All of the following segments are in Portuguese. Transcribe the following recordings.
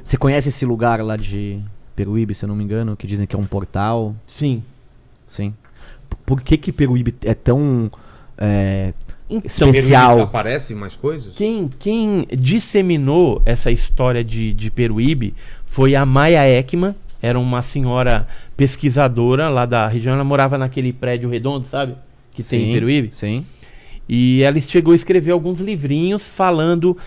Você conhece esse lugar lá de Peruíbe, se eu não me engano, que dizem que é um portal? Sim. Sim. Por que Peruíbe é tão Então, especial? Aparecem mais coisas? Quem disseminou essa história de Peruíbe foi a Maia Ekman. Era uma senhora pesquisadora lá da região. Ela morava naquele prédio redondo, sabe? Que tem em Peruíbe. Sim. E ela chegou a escrever alguns livrinhos falando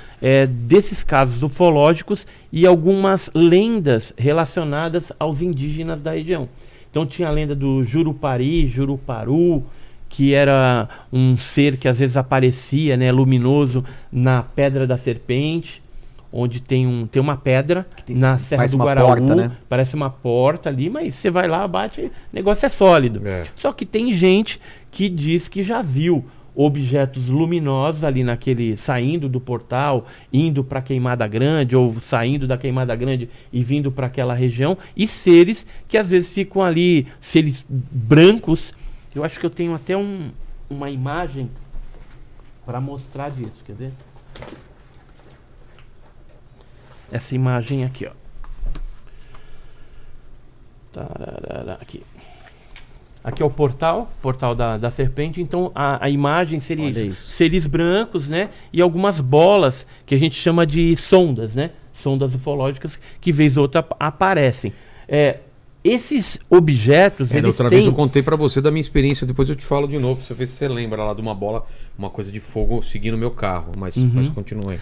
desses casos ufológicos e algumas lendas relacionadas aos indígenas da região. Então tinha a lenda do Jurupari, Juruparu, que era um ser que às vezes aparecia, né, luminoso na Pedra da Serpente, onde tem uma pedra na Serra do Guaraú, porta, né? Parece uma porta ali, mas você vai lá, bate, o negócio é sólido. Só que tem gente que diz que já viu objetos luminosos ali saindo do portal, indo para Queimada Grande, ou saindo da Queimada Grande e vindo para aquela região, e seres que às vezes ficam ali, seres brancos. Eu acho que eu tenho até uma imagem para mostrar disso, quer ver? Essa imagem aqui, ó. Tararara, aqui. Aqui é o portal da serpente. Então a imagem seria isso. Seres brancos, né? E algumas bolas que a gente chama de sondas, né? Sondas ufológicas que vez ou outra aparecem. Esses objetos, eles outra vez eu contei pra você da minha experiência, depois eu te falo de novo, pra você ver se você lembra lá de uma bola, uma coisa de fogo seguindo o meu carro, mas continue.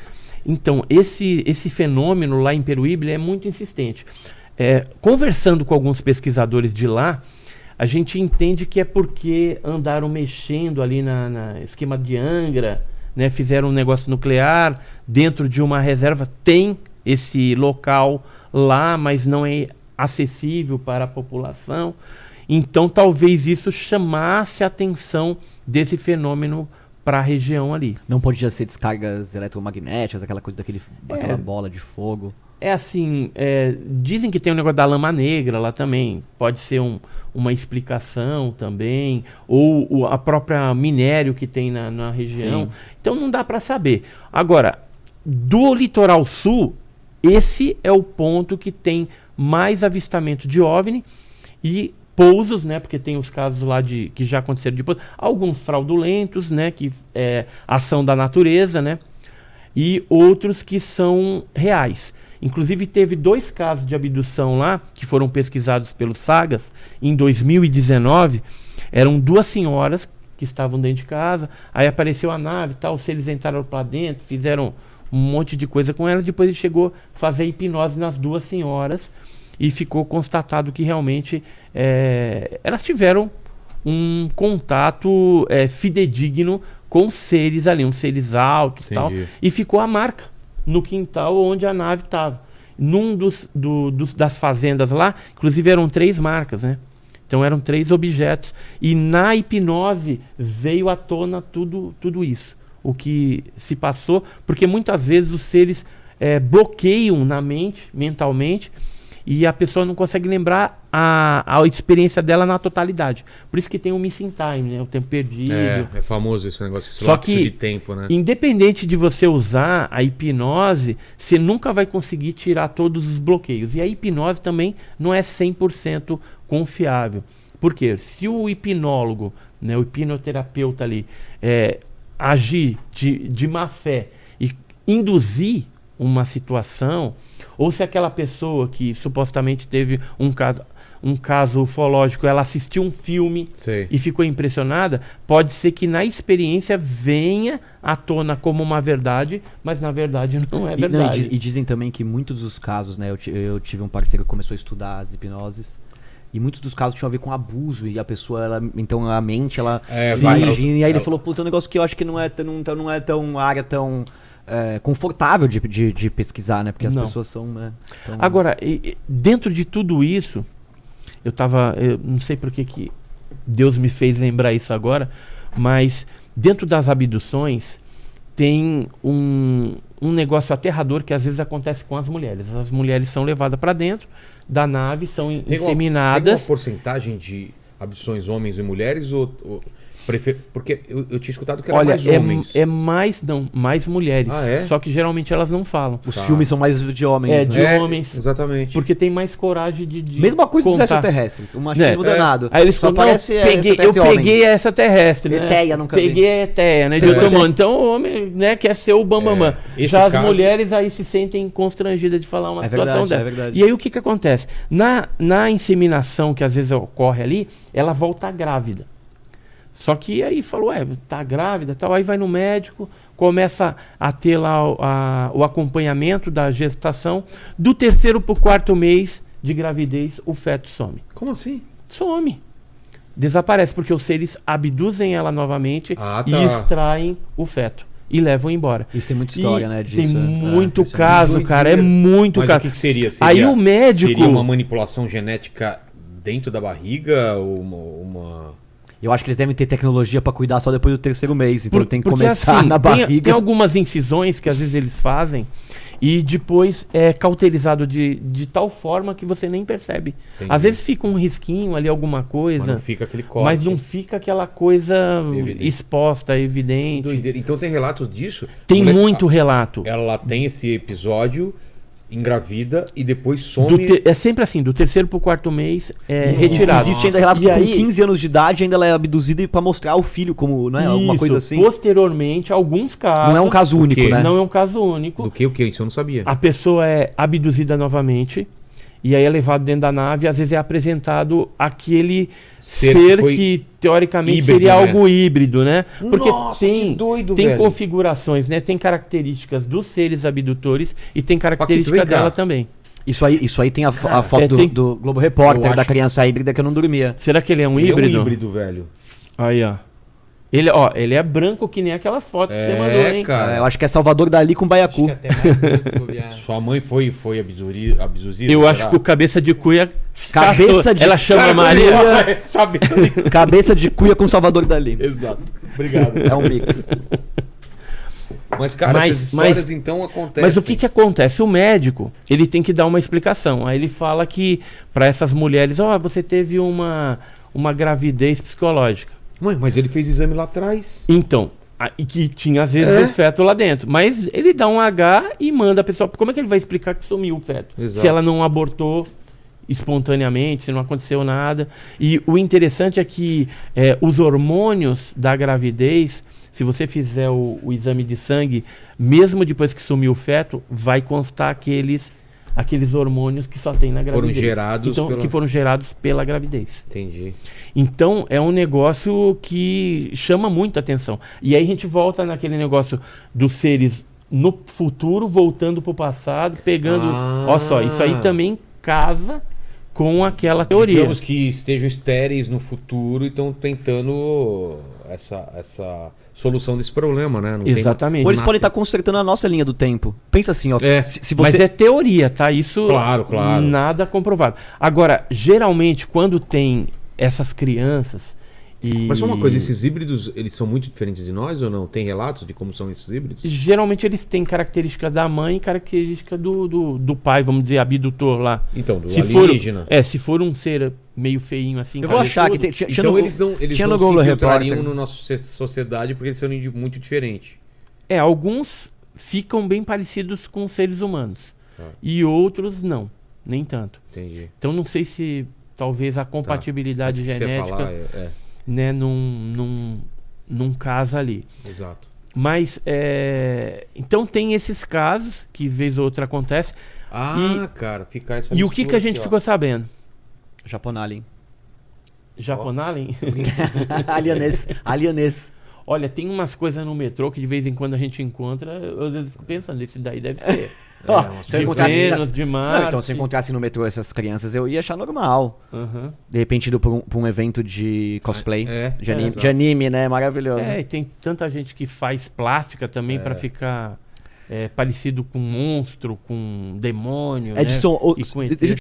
Então, esse fenômeno lá em Peruíbe é muito insistente. Conversando com alguns pesquisadores de lá, a gente entende que é porque andaram mexendo ali na esquema de Angra, né, fizeram um negócio nuclear dentro de uma reserva. Tem esse local lá, mas não é acessível para a população. Então talvez isso chamasse a atenção desse fenômeno para a região ali. Não podia ser descargas eletromagnéticas, aquela coisa daquela bola de fogo. Assim, dizem que tem um negócio da lama negra lá também. Pode ser uma explicação também. Ou a própria minério que tem na região. Sim. Então não dá para saber. Agora, do litoral sul, esse é o ponto que tem mais avistamento de OVNI e pousos, né? Porque tem os casos lá que já aconteceram de pouso. Alguns fraudulentos, né? Que é ação da natureza, né? E outros que são reais. Inclusive teve 2 casos de abdução lá, que foram pesquisados pelos Sagas, em 2019. Eram 2 senhoras que estavam dentro de casa, aí apareceu a nave e tal, se eles entraram para dentro, fizeram um monte de coisa com elas, depois ele chegou a fazer hipnose nas 2 senhoras e ficou constatado que realmente elas tiveram um contato fidedigno com seres ali, uns seres altos e tal, e ficou a marca no quintal onde a nave estava. Num das fazendas lá, inclusive eram 3 marcas, né? Então eram 3 objetos. E na hipnose veio à tona tudo isso. O que se passou, porque muitas vezes os seres bloqueiam na mente, mentalmente, e a pessoa não consegue lembrar a experiência dela na totalidade. Por isso que tem o missing time, né? O tempo perdido. É famoso esse negócio, esse Só lapso que, de tempo, né? Independente de você usar a hipnose, você nunca vai conseguir tirar todos os bloqueios. E a hipnose também não é 100% confiável. Por quê? Se o hipnólogo, né, o hipnoterapeuta ali, agir de má fé e induzir uma situação, ou se aquela pessoa que supostamente teve um caso ufológico, ela assistiu um filme e ficou impressionada, pode ser que na experiência venha à tona como uma verdade, mas na verdade não é verdade. E dizem também que muitos dos casos, né, eu tive um parceiro que começou a estudar as hipnoses, e muitos dos casos tinham a ver com abuso, e a pessoa, então a mente, ela imagina, e aí ele falou, puta, é um negócio que eu acho que não é tão área tão confortável de pesquisar, né, porque as pessoas são... Né, tão... Agora, dentro de tudo isso, eu não sei por que Deus me fez lembrar isso agora, mas dentro das abduções tem um negócio aterrador que às vezes acontece com as mulheres. As mulheres são levadas para dentro da nave, são inseminadas. Tem uma porcentagem de abduções homens e mulheres ou Porque eu tinha escutado que era mais homens. Mais mulheres. Ah, é? Só que geralmente elas não falam. Os filmes são mais de homens, de homens. Exatamente. Porque tem mais coragem de mesma coisa contar. dos extraterrestres. O machismo danado. Aí eles só parece eu peguei essa terrestre, né? Eteia, nunca vi. Peguei a Eteia, né? De outro mundo. Então o homem, né, quer ser o bambamã. Já as mulheres aí se sentem constrangidas de falar uma situação dessa. É verdade. E aí o que acontece? Na inseminação, que às vezes ocorre ali, ela volta grávida. Só que aí falou, tá grávida, tal, aí vai no médico, começa a ter lá o acompanhamento da gestação. Do 3º pro 4º mês de gravidez, o feto some. Como assim? Some. Desaparece, porque os seres abduzem ela novamente e extraem o feto. E levam embora. Isso tem muita história, né? Disso. Tem muito caso, cara. É muito caso. Mas o que seria? Aí o médico... Seria uma manipulação genética dentro da barriga? Ou uma... Eu acho que eles devem ter tecnologia pra cuidar só depois do 3º mês. Então tem que começar assim, na barriga. Tem algumas incisões que às vezes eles fazem e depois é cauterizado de tal forma que você nem percebe. Entendi. Às vezes fica um risquinho ali, alguma coisa. Mas não fica aquele corte. Mas não fica aquela coisa exposta, evidente. Então tem relatos disso? Tem muito relato. Ela tem esse episódio... engravida e depois some... É sempre assim, do 3º pro 4º mês é retirado. Existe ainda relato que com 15 anos de idade ainda ela é abduzida pra mostrar o filho, como, né? Alguma coisa assim. Posteriormente, alguns casos... Não é um caso único, né? Não é um caso único. Do que? O que? Isso eu não sabia. A pessoa é abduzida novamente e aí é levado dentro da nave e às vezes é apresentado aquele ser que teoricamente híbrido, seria algo híbrido, né? Porque nossa, que doido, tem velho. Configurações, né? Tem características dos seres abdutores e tem característica dela também. Isso aí tem a foto do Globo Repórter, da criança híbrida que eu não dormia. Será que ele é um híbrido? É um híbrido, velho. Aí, ó. Ele é branco que nem aquelas fotos que você mandou, hein? Cara. Eu acho que é Salvador Dali com Baiacu. Acho que até mais branco, Sua mãe foi abduzida? Eu acho que o cabeça de cuia... Ela chama Maria... Cabeça de cuia com Salvador Dali. Exato. Obrigado. É um mix. Mas, cara, essas histórias então acontecem. Mas o que acontece? O médico, ele tem que dar uma explicação. Aí ele fala que para essas mulheres, você teve uma gravidez psicológica. Mãe, mas ele fez exame lá atrás. Então, e que tinha às vezes o feto lá dentro. Mas ele dá um H e manda a pessoa... Como é que ele vai explicar que sumiu o feto? Exato. Se ela não abortou espontaneamente, se não aconteceu nada. E o interessante é que os hormônios da gravidez, se você fizer o exame de sangue, mesmo depois que sumiu o feto, vai constar aqueles hormônios que só tem na gravidez. Que foram gerados pela gravidez. Entendi. Então é um negócio que chama muita atenção. E aí a gente volta naquele negócio dos seres no futuro voltando para o passado, pegando... Olha só, isso aí também casa com aquela teoria. Digamos que estejam estéreis no futuro e estão tentando essa solução desse problema, né? Não exatamente. Ou eles podem estar consertando a nossa linha do tempo. Pensa assim, ó. Se você... Mas é teoria, tá? Isso claro. Nada comprovado. Agora, geralmente, quando tem essas crianças... Mas só uma coisa, esses híbridos, eles são muito diferentes de nós ou não? Tem relatos de como são esses híbridos? Geralmente eles têm característica da mãe e característica do pai, vamos dizer, abdutor lá. Então, do alienígena. Se for um ser meio feinho assim... Eu vou achar que tem... Então eles não se infiltrariam na nossa sociedade porque eles são muito diferentes. Alguns ficam bem parecidos com os seres humanos. E outros não, nem tanto. Entendi. Então não sei se talvez a compatibilidade genética... Você falar, né, num casa ali. Exato. Mas, então tem esses casos que vez ou outra acontece. Cara, fica essa E o que a gente ficou sabendo? Japonalien. Japonalien? Alianês. Olha, tem umas coisas no metrô que de vez em quando a gente encontra, eu às vezes fico pensando, esse daí deve ser. Se eu encontrasse de Marte. Então, se eu encontrasse no metrô essas crianças, eu ia achar normal. Uhum. De repente, indo pra um evento de cosplay, de anime, né? Maravilhoso. E tem tanta gente que faz plástica também pra ficar parecido com um monstro, com um demônio. Edson, né? deixa eu